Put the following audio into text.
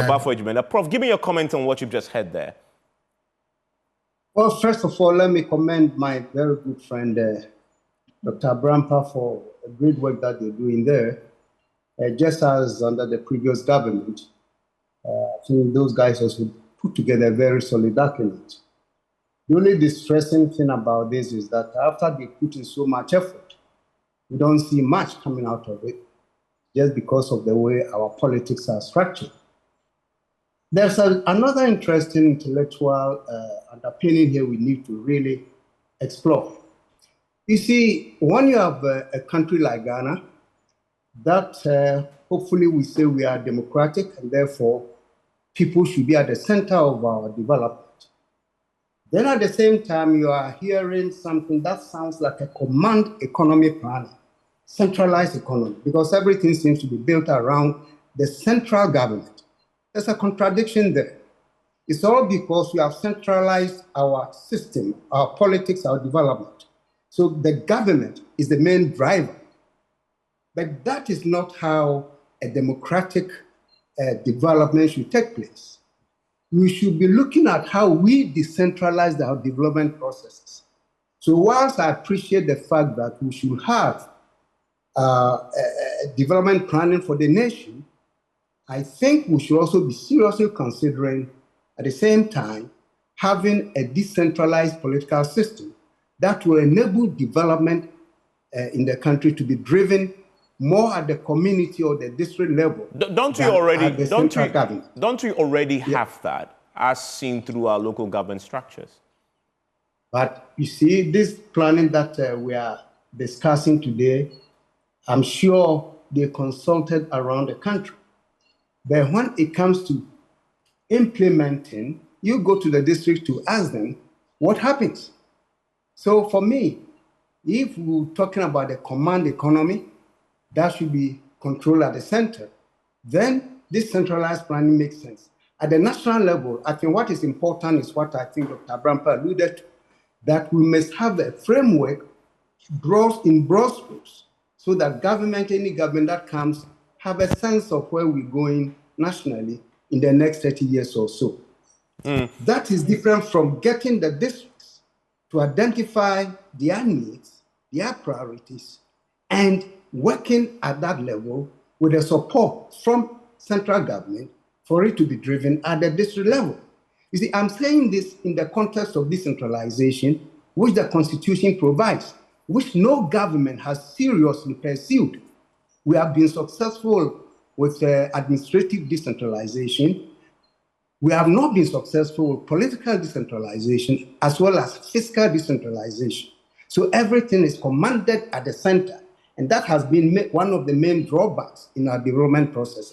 Professor Baffuor Agyeman-Duah. Prof, give me your comment on what you've just heard there. Well, first of all, let me commend my very good friend, Dr. Brampa, for the great work that they're doing there. Just as under the previous government, I think those guys also put together a very solid document. The only distressing thing about this is that after they put in so much effort, we don't see much coming out of it just because of the way our politics are structured. There's another interesting intellectual underpinning here we need to really explore. You see, when you have a country like Ghana, that hopefully we say we are democratic and therefore people should be at the center of our development. Then at the same time, you are hearing something that sounds like a command economy plan, centralized economy, because everything seems to be built around the central government. There's a contradiction there. It's all because we have centralized our system, our politics, our development. So the government is the main driver. But that is not how a democratic development should take place. We should be looking at how we decentralize our development processes. So whilst I appreciate the fact that we should have development planning for the nation, I think we should also be seriously considering, at the same time, having a decentralized political system that will enable development in the country to be driven more at the community or the district level. Don't we already have that, as seen through our local government structures? But you see, this planning that we are discussing today, I'm sure they consulted around the country. But when it comes to implementing, you go to the district to ask them what happens. So for me, if we're talking about the command economy, that should be controlled at the center, then this centralized planning makes sense. At the national level, I think what is important is what I think Dr. Brampa alluded to, that we must have a framework in broad strokes so that government, any government that comes, have a sense of where we're going nationally in the next 30 years or so. That is different from getting the districts to identify their needs, their priorities, and working at that level with the support from central government for it to be driven at the district level. You see, I'm saying this in the context of decentralization, which the Constitution provides, which no government has seriously pursued. We have been successful with administrative decentralization. We have not been successful with political decentralization as well as fiscal decentralization. So everything is commanded at the center. And that has been one of the main drawbacks in our development processes.